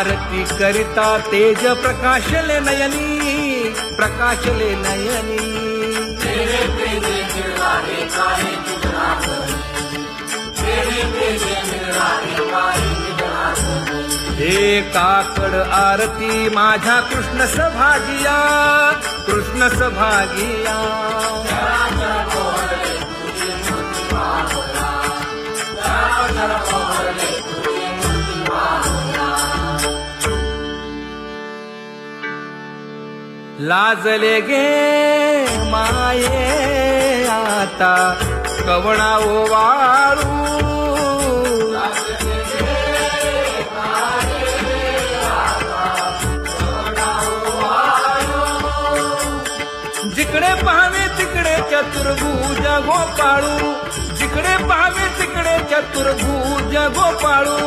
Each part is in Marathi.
आरती करिता तेज प्रकाशले नयनी, प्रकाशले नयनी। हे काकड आरती माझ्या कृष्ण सभागिया, कृष्ण सभागिया। लाजले गे माये आता कवणा ओवाळू, जिकडे पाहावे तिकडे चतुर्भुज गोपाळू, जिकडे पाहावे तिकडे चतुर्भुज गोपाळू।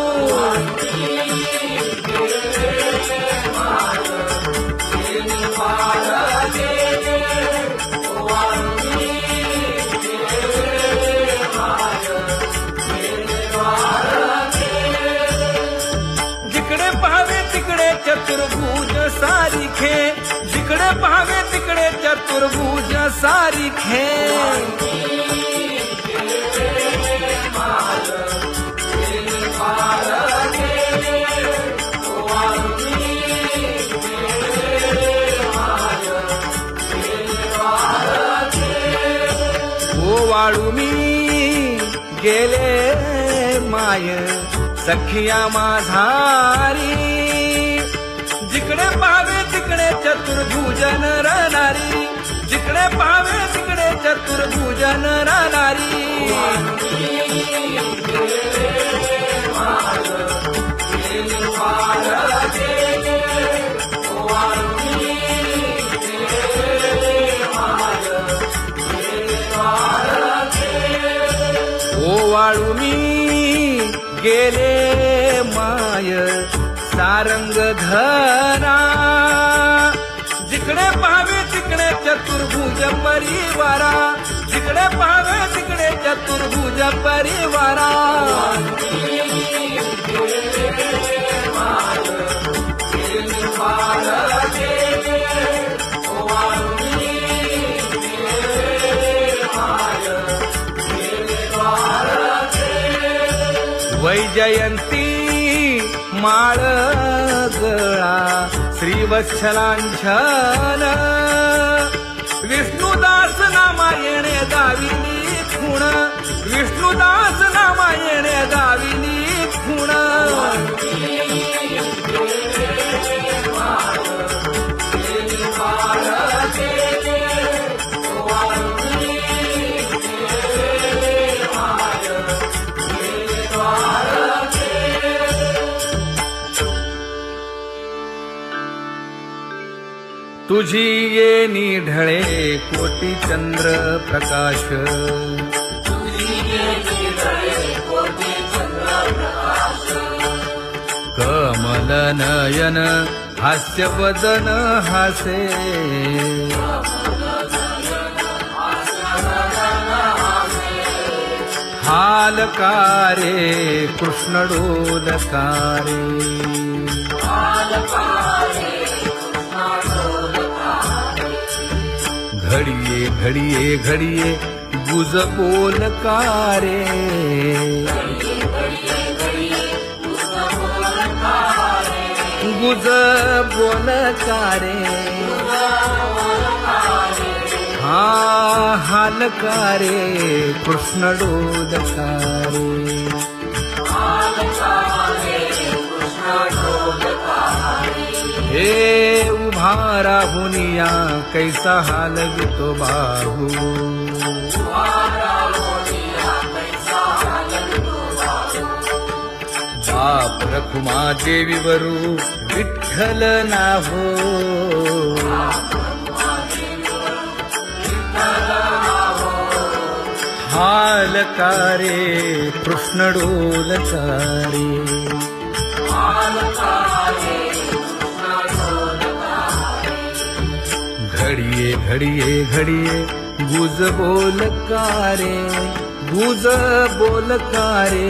जिकडे पाहावे तिकडे चतुर्भुज सारिखे, जिकडे पाहावे तिकडे चतुर्भुज सारिखे। ओवाळू मी गेले माय सखिया माझारी, जिकडे पाहावे तिकडे चतुर्भुज नर नारी, जिकडे पाहावे तिकडे चतुर्भुज नर नारी। ओवाळू मी गेले माय सारंग धरा, जिकडे पाहावे तिकडे चतुर्भुज परिवारा, जिकडे पाहावे तिकडे चतुर्भुज परिवारा। वैजयंती माळ गळा श्रीवत्सलांछन, विष्णुदास नामायणे दाविनी खूण, विष्णुदास नामायणे दाविनी खूण। तुझी येणी ढळे कोटी चंद्र प्रकाश, कमल नयन हास्य वदन हासे, हालकारे कृष्ण डोलकारे, घडिये घडिये घडिये गुज बोलकारे, गुज बोलकारे। हा हालकारे कृष्ण डोलकारे, हे उभा राहुनिया कैसा हालवितो बाहू, बाप रखुमा देवी वरू विठ्ठल नाहो, हालकारे कृष्ण डोलकारे, घडिये घडिये घडिये गुज बोलकारे, गुज बोलकारे।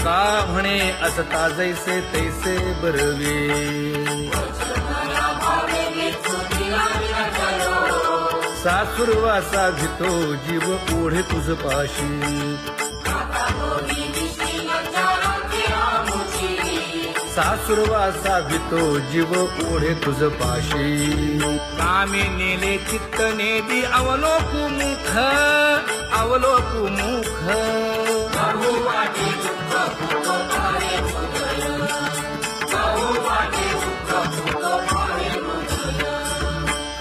तुका म्हणे असता जैसे तैसे बरवे सासुरवासा भितो जीव ओढे तुझ पाशी सासुरवासा भितो जीव ओढे तुझ पाशी कामे नेले चित्त नेदी अवलोकु मुख अवलोकु मुख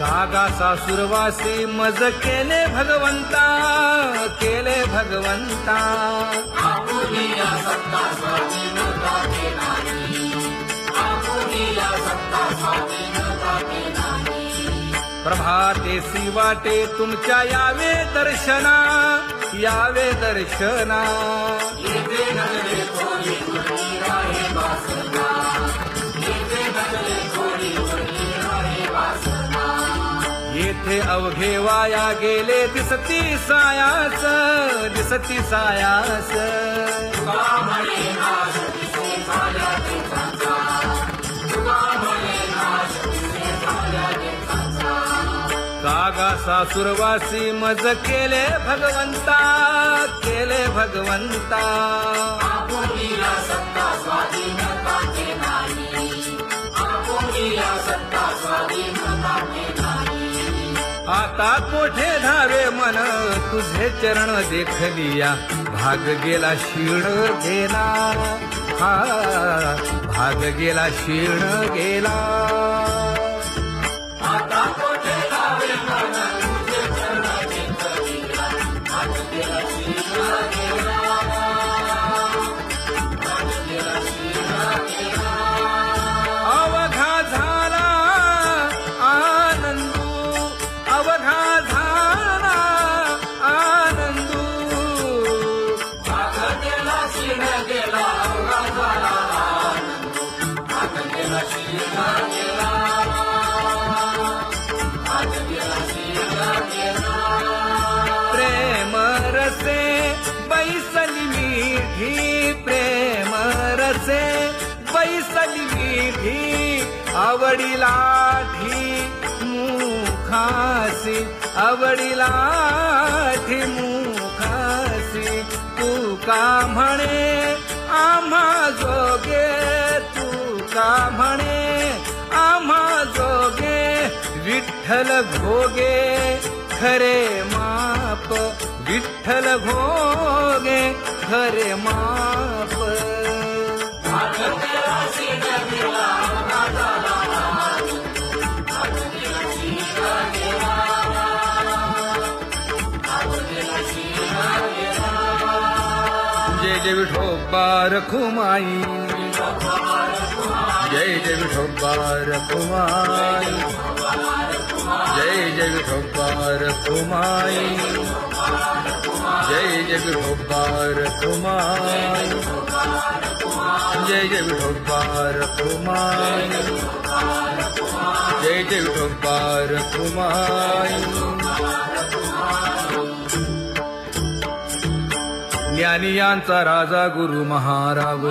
कागा सासुरवासी मज केले भगवंता केले भगवंता प्रभाते वाटे तुमच्या यावे दर्शना यावे दर्शना येथे अवघे वाया गेले दिसती सायास दिसती सायास कागा सासुरवासी मज केले भगवंता केले भगवंता आता कोठे धावे मन तुझे चरण देखलिया भाग गेला शीण गेला हा भाग गेला शीण गेला आता कोठे धावे मन तुझे चरण देखलिया भाग गेला शीण गेला भाग गेला शीण गेला अवघा झाला आनंदू अवघा झाला आनंदू भाग गेला शीण गेला अवघा झाला आनंदू भाग गेला शीण गेला भाग गेला शीण गेला प्रेम रसे बैसली मीठी प्रेम रसे बैसली मीठी आवडीला ठी मुखासी आवडीला ठी मुखासी तू का म्हणे आम्हा जोगे तू का म्हणे आम्हा जोगे विठ्ठल भोगे खरे माप विठ्ठल भोगे खरे माप जय जय विठोबा रखुमाई जय जय विठोबा रखुमाई जय जय विठोबा रखुमाई जय जय विठोबा रखुमाई जय जय विठोबा रखुमाई जय जय विठोबा रखुमाई ज्ञानियांचा राजा गुरु महाराज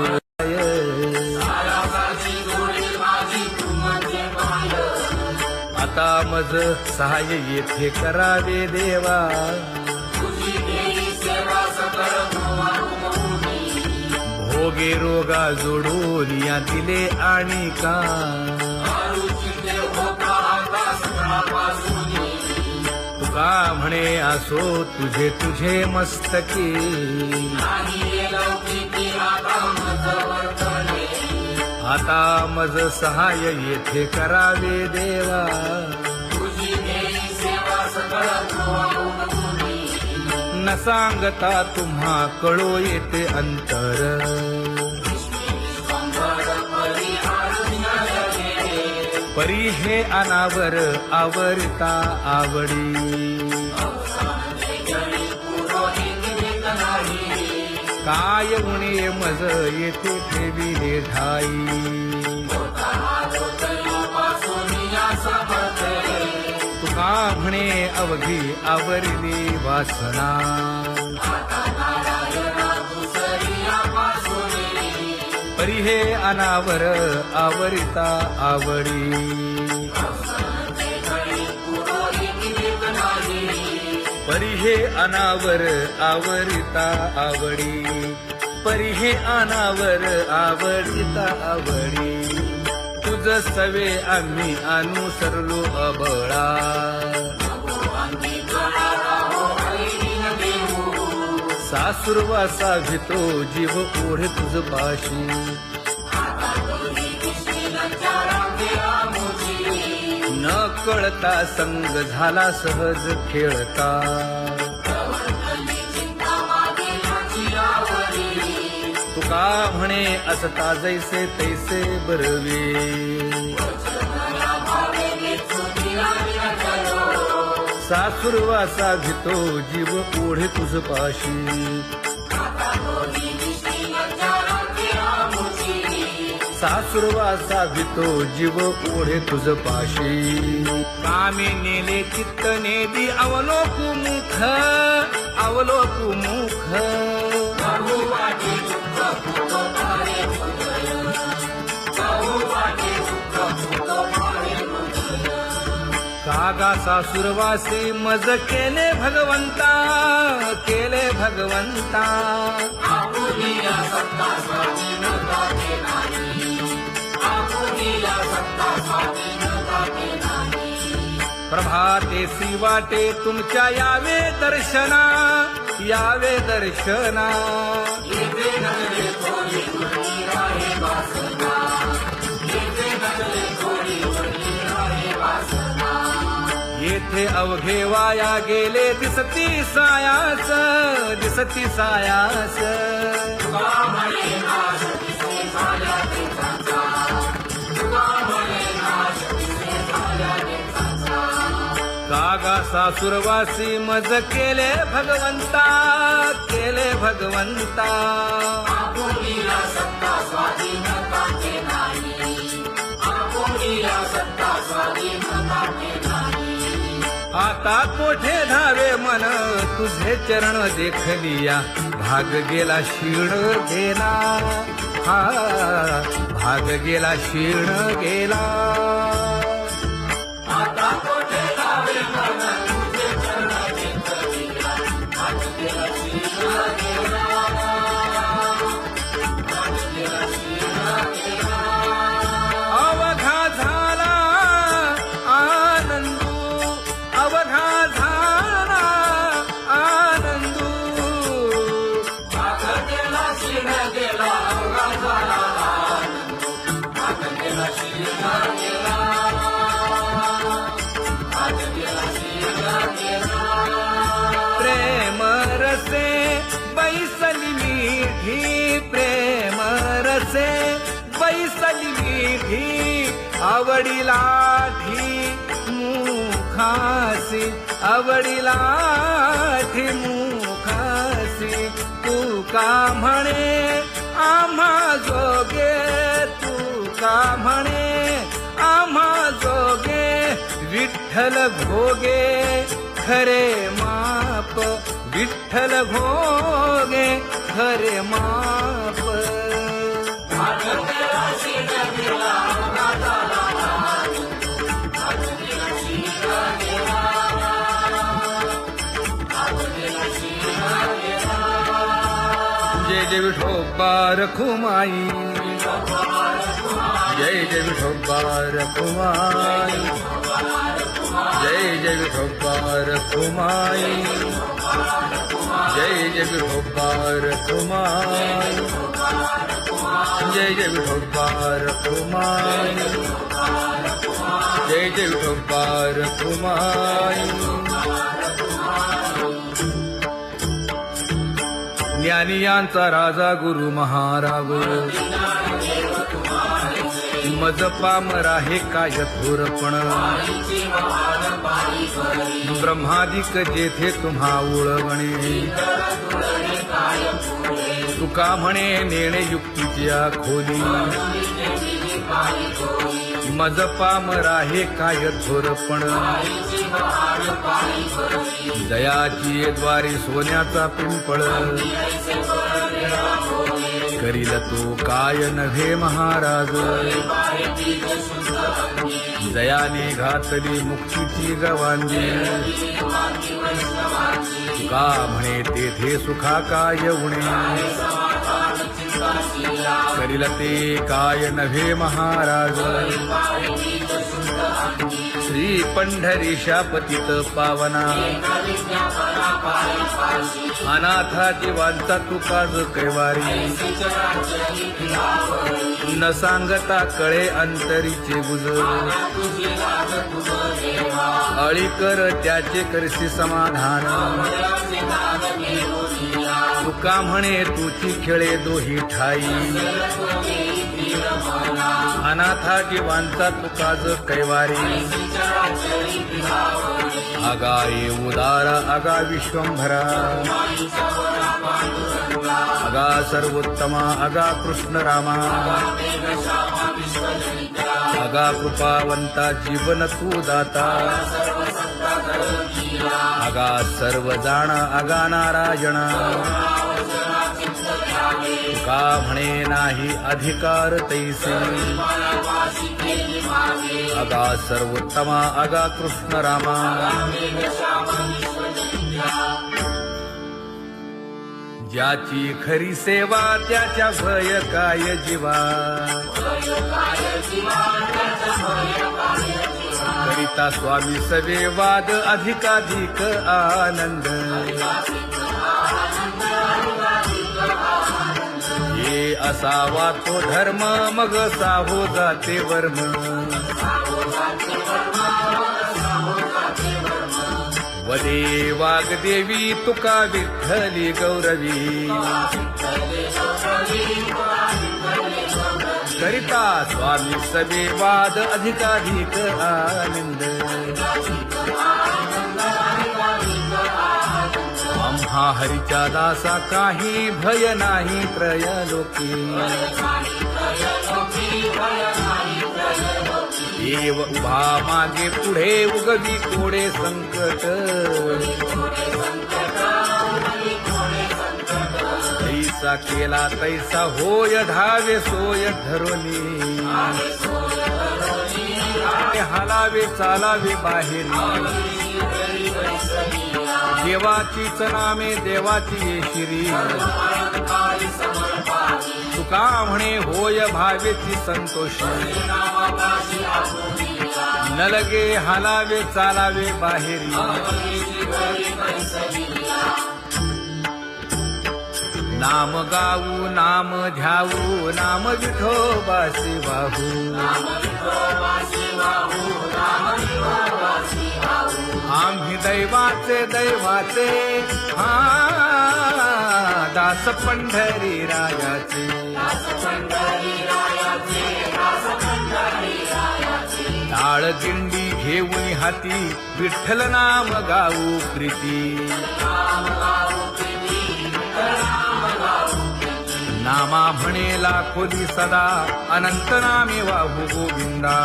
आता मज सहाय्य येथे करावे देवा भोगे रोगा जोडून या दिले आणि का तुका म्हणे असो तुझे तुझे मस्तकी आता मज सहाय्य येथे करावे देवा न सांगता तुम्हा कळो येते अंतर परी हे अनावर आवरता आवडी काय उणे मज येथे ठेविले ठाई तुका म्हणे अवघी आवरली वासना परी हे अनावर आवरिता आवडी परी हे अनावर आवरिता आवडी परी हे अनावर आवडिता आवडी तुझ सवे आम्ही अनुसरलो अबळा सासुरवासा घेतो जीव ओढे तुझ पाशी न कळता संग झाला सहज खेळता तुका म्हणे असता जैसे तैसे बरवे सासुरवासा घेतो जीव ओढे तुझ पाशी सासुरवासा घेतो जीव ओढे तुझ पाशी कामे नेले चित्त नेदी अवलोकु मुख अवलोकु मुख कागा सासुरवासी मज केले भगवंता केले भगवंता प्रभातेसी वाटे तुमच्या यावे दर्शना यावे दर्शना येथे अवघे वाया गेले दिसती सायास दिसती सायास कागा सासुरवासी मज केले भगवंता केले भगवंता आता कोठे धावे मन तुझे चरण देखलिया भाग गेला क्षीण गेला हा भाग गेला क्षीण गेला आता कोठे धावे मन तुझे चरण देखलिया भाग गेला क्षीण गेला भाग गेला क्षीण गेला अवघा झाला आनंदू अवघा झाला आनंदू भाग गेला क्षीण गेला अवघा झाला आनंदू भाग गेला क्षीण गेला भाग गेला क्षीण गेला प्रेम रसे बैसली मीठी प्रेम रसे बैसली मीठी आवडीला ठी मुखासी आवडीला ठी मुखासी तू का म्हणे आम्हा जोगे तू का म्हणे आम्हा जोगे विठ्ठल भोगे खरे माप विठ्ठल भोगे खरे माप जय जय विठोबा रखुमाई जय जय विठोबा रखुमाई जय जय विठोबा रखुमाई जय जय विठोबा रखुमाई जय जय विठोबा रखुमाई जय जय विठोबा रखुमाई ज्ञानियांचा राजा गुरु महाराव मज पामरा हे काय थोरपण ब्रह्मादिक जेथे तुम्हा उळवणे तुका म्हणे नेणे युक्तीच्या खोली मज पामरा हे काय थोरपण दयाची द्वारी सोन्याचा पिंपळ करील तो काय नव्हे महाराज जयाने घातली मुक्तीची गवांगी तुका म्हणे तेथे सुखा काय उणे करील ते काय नव्हे महाराज श्री पंढरीशा पतित पावना अनाथा जीवांचा तुकाज कैवारी न सांगता कळे अंतरीचे गुज अळी कर त्याचे करशी समाधान तुका म्हणे तुची खेळे दोही ठाई अनाथा जीवांचा तुकाज कैवारी आगा ये उदारा आगा विश्वंभरा आगा सर्वोत्तमा आगा कृष्ण रामा आगा कृपावंता जीवन तू दाता आगा सर्व जाणा आगा नारायणा तुका म्हणे नाही अधिकार तैसे आगा सर्वोत्तमा आगा कृष्ण रामा ज्याची खरी सेवा त्याच्या भय काय जीवा करिता स्वामी सवे वाद अधिकाधिक आनंद ये असावा तो धर्म मग साहो जाते वर्म वदे वाग्देवी तुका विठ्ठली गौरवी करिता स्वामी सवे वाद अधिकाधिक आनंद आम्हा हरीच्या दासा काही भय नाही त्रयलोकी देव उभा मागे पुढे उगवी कोडे संकट तैसा केला तैसा होय धावे सोय धरोनी हलावे चालावे बाहेरी देवाचीच नामे देवाची येशिरी तुका म्हणे होय भावेची संतोषी न लगे हालावे चालावे बाहेरी नाम गाऊ नाम ध्याऊ नाम विठोबासी वाहू आम्ही दैवाचे दैवाचे हा दास पंढरी रायाचे टाळ दिंडी घेऊन हाती विठ्ठल नाम गाऊ प्रीती नामा म्हणे लाखोदी सदा अनंत नामे वाहू गोविंदा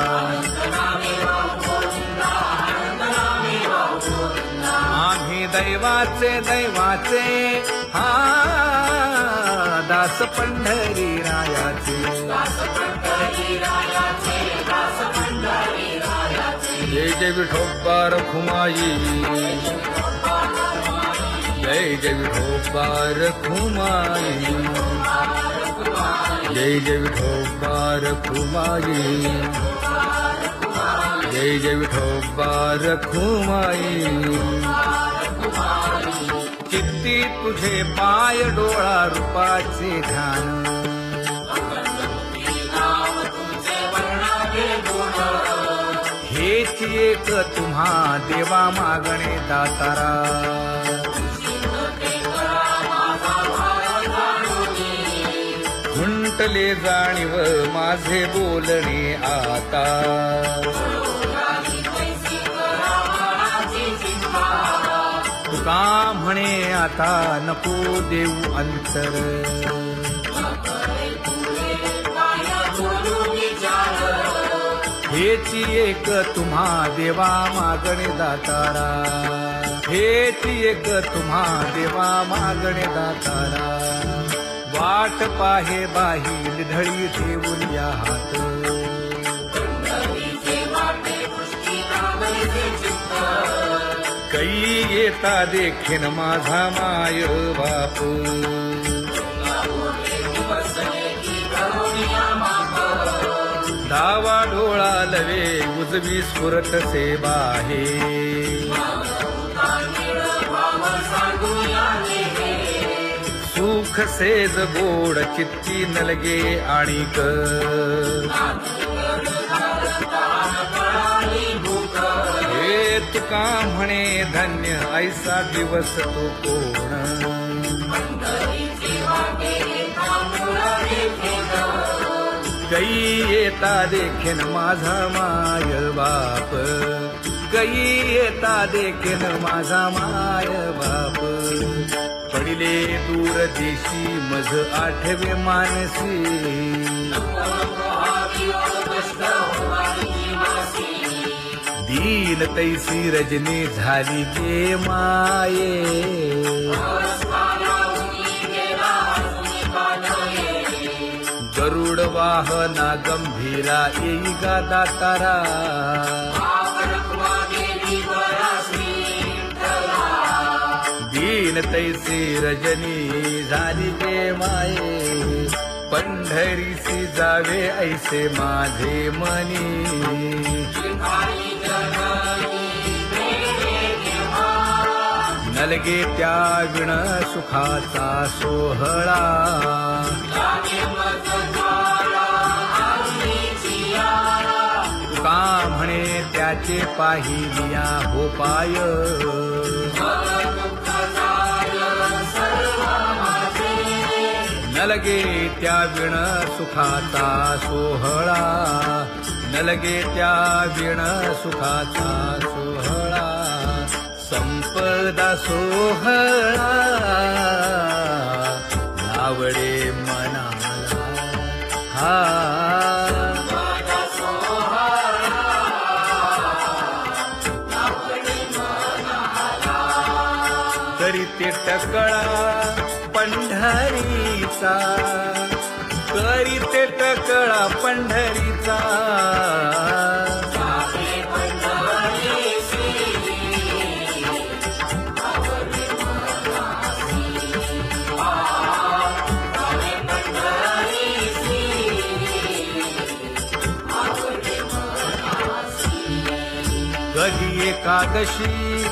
आम्ही दैवाचे दैवाचे हा दास पंढरी रायाचे जय जय विठोबा रखुमाई जय जय विठोबा रखुमाई जय जय विठोबा रखुमाई जय जय विठोबा रखुमाई चित्ती तुझे पाय डोळा रूपाचे ध्यान हेच एक तुम्हा देवा मागणे दातारा खुंटले जाणीव माझे बोलणे आता तुका म्हणे आता नको देऊ अंतर हेची एक तुम्हा देवा मागणे दातारा हेची एक तुम्हा देवा मागणे दातारा वाट पाहे बाही ढळी ठेवून या हात कै येता देखीन माझा माय बाप डावा डोळा लवे उजवी स्फुरत से बाहे सुख सेज गोड चित्ती नलगे आणिक हे तुका म्हणे धन्य ऐसा दिवस तो कोण कै येता देखीन माझा माय बाप कै येता देखीन माझा माय बाप पडिले दूर देशी मज आठवे मानसी दीन तैसी रजनी झाली गे माये गरुड वाहना गंभीरा येई गा दातारा दीन तैसी रजनी झाली गे माये पंढरीसी जावे ऐसे माझे मनी नलगे त्या विण सुखाचा सोहळा तुका म्हणे त्याचे पाहिलिया हो पाय नलगे त्या विण सुखाचा सोहळा नलगे त्या विण सुखाचा सोहळा संपदा सोहळा आवडे मनाला हा करीते टकळा पंढरीचा करीते टकळा पंढरीचा कधी एकादशी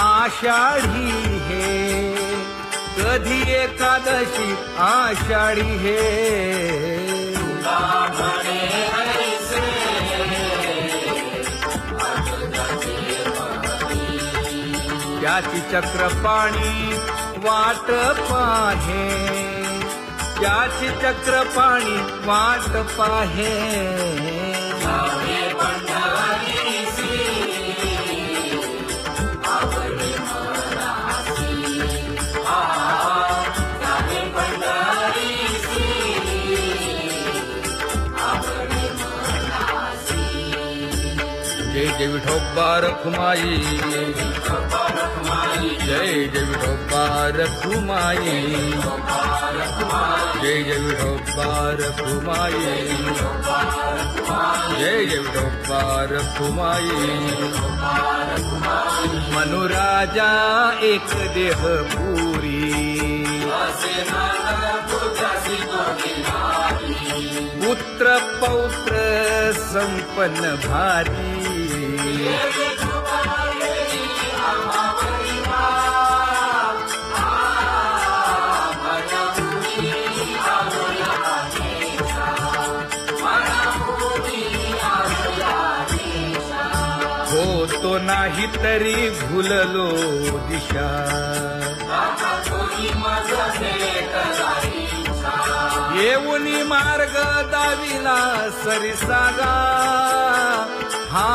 आषाढी हे कधी एकादशी आषाढी हे त्याची चक्रपाणी वाट पाहे त्याची चक्रपाणी वाट पाहे जय जय विठोबा रखुमाई जय जय विठोबा रखुमाई जय जय विठोबा रखुमाई जय जय विठोबा रखुमाई मनुराजा एक देह पुरी पुत्र पौत्र संपन्न भारी होतो नाही तरी भुललो दिशा येऊनी मार्ग दाविला सरिसागा हा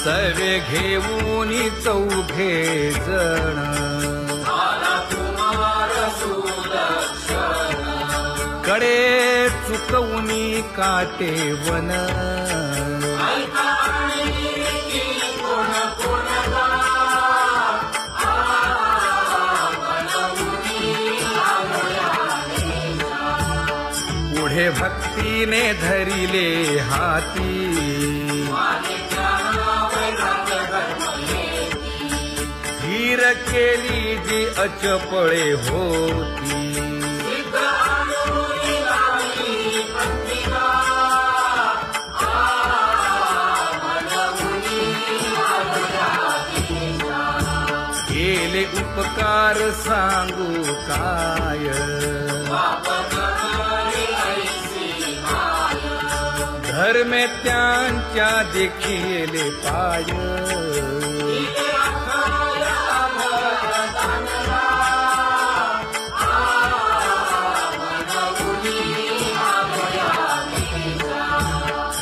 सवे घेऊनी चौघे जण कडे चुकवूनी काटे वन पुढे भक्तीने धरिले हाती, धीर केली जी अचपळे होती. केले उपकार सांगू काय, धर्मे त्यांच्या देखिले पाय.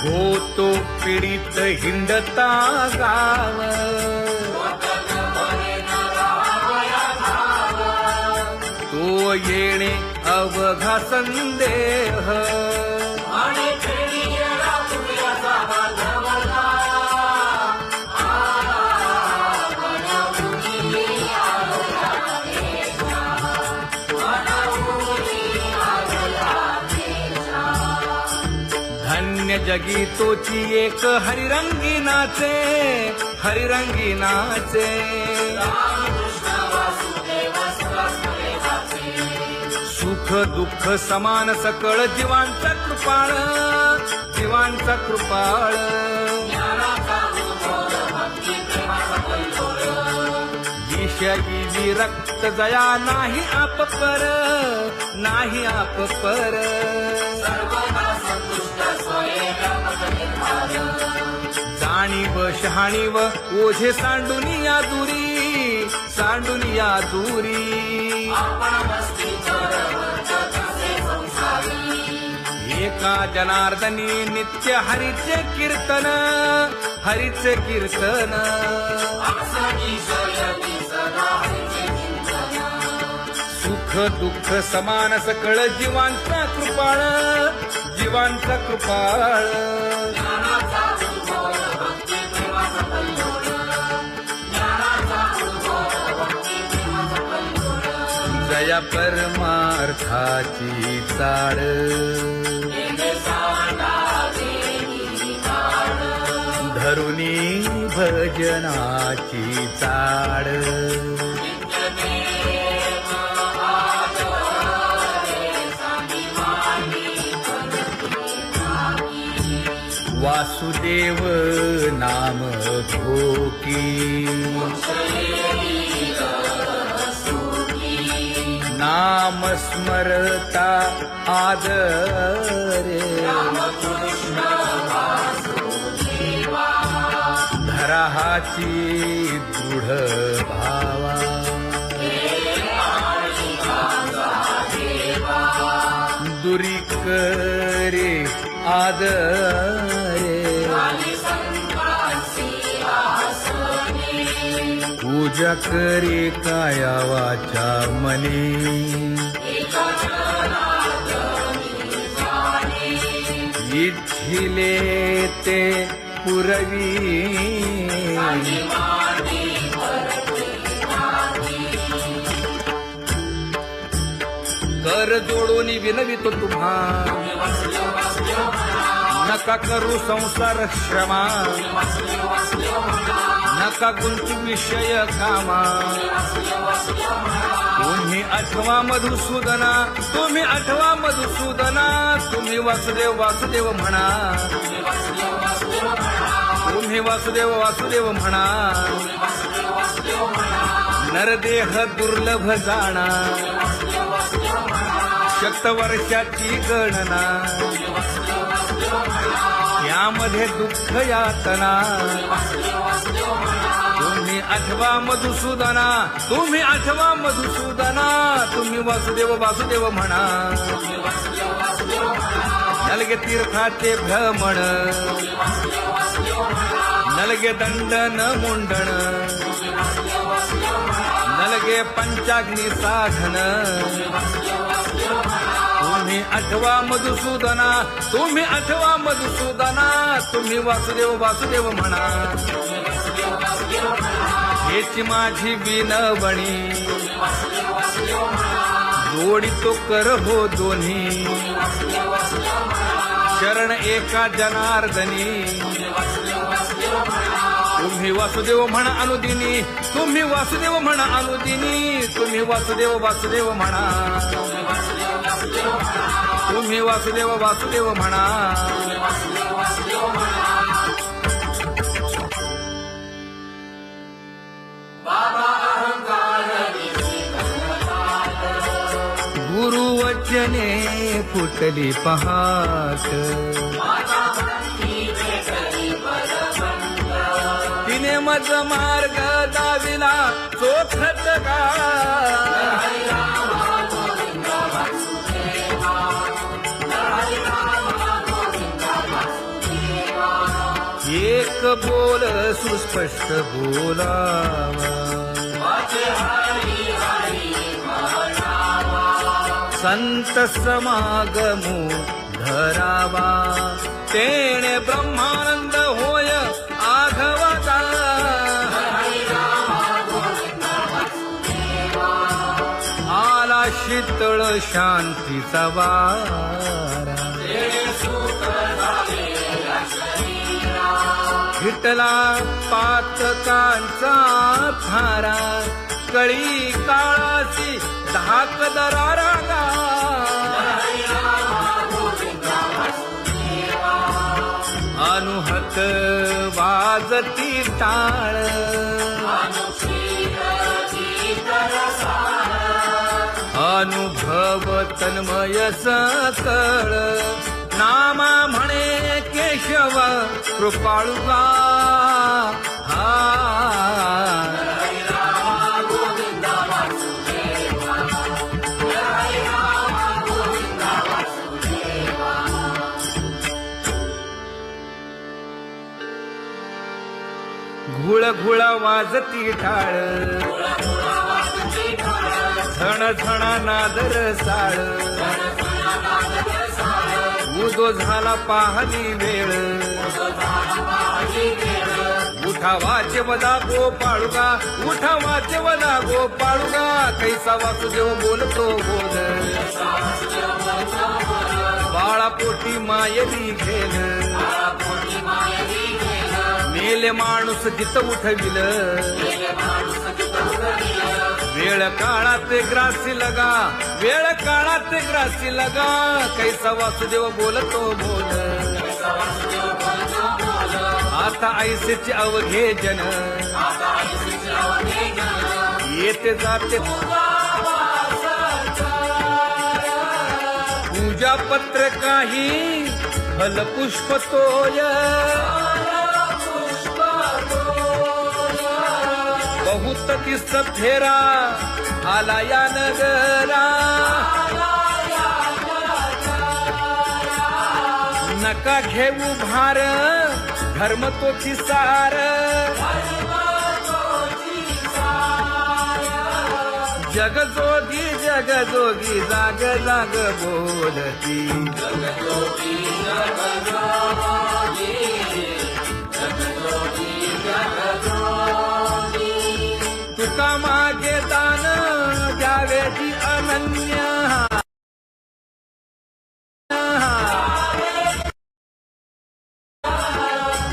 होतो पीडित हिंडता गाव, तो येणे अवघा संदेह. धन्य जगी तोची एक हरिरंगी नाचे, हरिरंगी नाचे. सुख दुःख समान सकळ जीवांचा कृपाळ, जीवांचा कृपाळ. विषयी विरक्त जया नाही आप पर, नाही आप पर. जाणीव शहाणीव ओझे सांडुनिया दुरी, सांडुनिया दुरी. एका जनार्दनी नित्य हरीचे कीर्तन, हरीचे कीर्तन. सुख दुःख समान सकळ जीवांचा कृपाळ, जीवांचा कृपाळ. जया परमार्थाची चाळ, धरुनी भजनाची चाळ. वासुदेव नाम घोकी, नाम स्मरता आदरे. धराहाची दृढ भावा, दुरी करे आदरे. पूजा करे काया वाचा मने, इच्छिले ते पुरवी. कर जोडून विनवितो तुम्हा, नका करू संसार श्रमा. नका गुंतू विषय कामा. तुम्ही आठवा मधुसूदना, तुम्ही आठवा मधुसूदना. तुम्ही वासुदेव वासुदेव म्हणा, तुम्ही वासुदेव वासुदेव म्हणा. नरदेह दुर्लभ जाणा, शतवर्षाची गणना. यामध्ये दुःख यातना. तुम्ही आठवा मधुसूदना, तुम्ही आठवा मधुसूदना. तुम्ही वासुदेव वासुदेव म्हणा. नलगे तीर्थाचे भ्रमण, नलगे दंडन मुंडण. नलगे पंचाग्नी साधन. तुम्ही आठवा मधुसूदना, तुम्ही आठवा मधुसूदना. तुम्ही वासुदेव वासुदेव म्हणा. हेची माझी विनवणी, जोडितो कर हो दोन्ही शरण एका जनार्दनी तुम्ही वासुदेव म्हणा अनुदिनी तुम्ही वासुदेव म्हणा अनुदिनी तुम्ही वासुदेव वासुदेव म्हणा तुम्ही वासुदेव वासुदेव म्हणा गुरुवचने फुटली पहाट तिने मज मार्ग दाविला चोखत का एक बोल सुस्पष्ट बोलावा संत समागमू धरावा तेणे ब्रह्मानंद होय आघवता आला शीतळ शांतीचा वारा विठला पातकांचा थारा कळी काळाची धाक दरारा अनुहत वाजती टाळ अनुभव तन्मय सकळ नामा म्हणे केशव कृपाळुगा हा घुळ घुळ वाजती टाळ झण झण नादर साळ उदो झाला पाहली वेळ उठा वाचे वदा गोपाळुगा उठा वाचे वदा गोपाळुगा कैसा वासुदेव बोलतो बोल बाळापोटी मायली घेल मेले माणूस जित उठविल वेळ काळात ग्रासी लगा वेळ काळात ग्रासी लगा कैसा वासुदेव बोलतो बोल आता ऐसेचे अवघे जन येते जाते पूजा पत्र काही फलपुष्प तोय बहुत तिस्त फेरा आला या नगरा नका घेऊ भार धर्म तोची सार जगजोगी जगजोगी जाग जाग बोलती तुका मागे दान द्यावेची अनन्य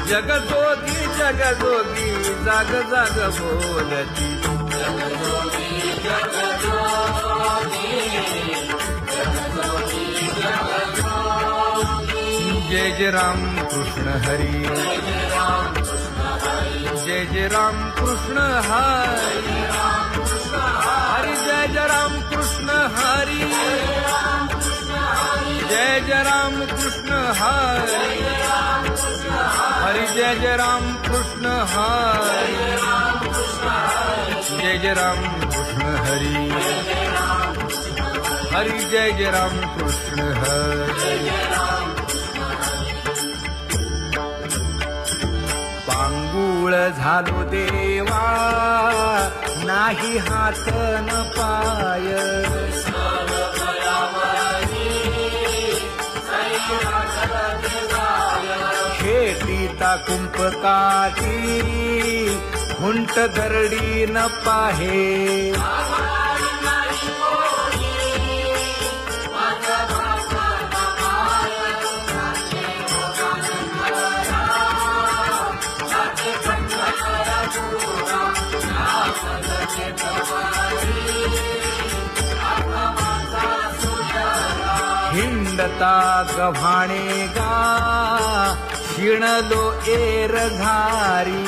जगजोगी जगजोगी जाग जाग बोलती जय जय राम कृष्ण हरी जय जय राम कृष्ण हरी हरि जय जय राम कृष्ण हरी जय जय राम कृष्ण हरी हरि जय जय राम कृष्ण हरी जय जय राम कृष्ण हरी हरि जय जय राम कृष्ण हरी पांगुळ झालो देवा नाही हात न पाय शेतीता कुंपकाची हुंट दरडी न पाहे हिंडता गव्हाणे गा शिणलो एर घारी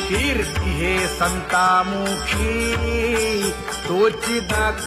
कीर्ती हे संतामुखी तोची दाख